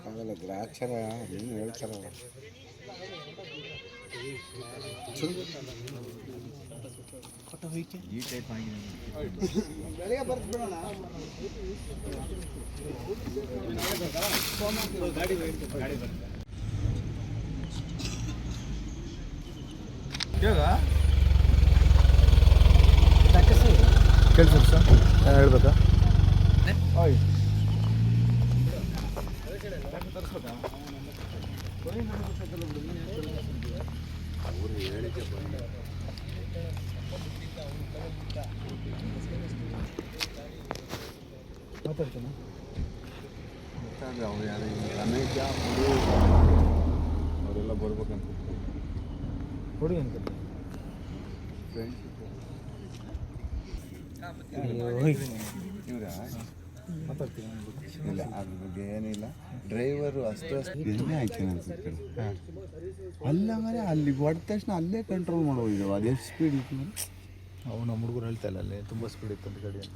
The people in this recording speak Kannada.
ಹೇಳೋಕ್ಕಾಗಲ್ಲ, ಗ್ರಾಚಾರ ಏನು ಹೇಳ್ತಾರಲ್ಲ. ಈ ಟೈಪ್ ಆಗಿದೆ ಬೆಳಗ್ಗೆ ಬರ್ತು ಬಿಡೋಣ. ಗಾಡಿ ಬರುತ್ತೆ. ಕೇಳಿಸಿ ಸರ್ ನಾನು ಹೇಳ್ಬೇಕಾ? ಆಯ್ ಅವರು ಹೇಳಿಕೆ ಬಂದ ಮಾತಾಡ್ತೀನಿ. ಅವ್ರು ಯಾರು ರಮೇಶ ಅವರೆಲ್ಲ ಬರ್ಬೇಕಂತ ಹುಡುಗಿ ಅಂತ ಫ್ರೆಂಡ್ಸ್ ಇವರ ಮಾತಾಡ್ತೀನಿ. ಇಲ್ಲ ಅದ್ರ ಬಗ್ಗೆ ಏನಿಲ್ಲ. ಡ್ರೈವರು ಅಷ್ಟು ಎಣ್ಣೆ ಹಾಕ್ತೀನಿ ಅನ್ಸುತ್ತೆ. ಅಲ್ಲ ಮರೆ ಅಲ್ಲಿ ಹೊಡೆದ ತಕ್ಷಣ ಅಲ್ಲೇ ಕಂಟ್ರೋಲ್ ಮಾಡೋದು. ಅದು ಎಷ್ಟು ಸ್ಪೀಡ್ ಇತ್ತು. ಅವ್ನು ನಮ್ಮ ಹುಡುಗರು ಹೇಳ್ತಾ ಇಲ್ಲ, ಅಲ್ಲೇ ತುಂಬ ಸ್ಪೀಡ್ ಇತ್ತು ಅಂತ ಗಾಡಿ ಅಂತ.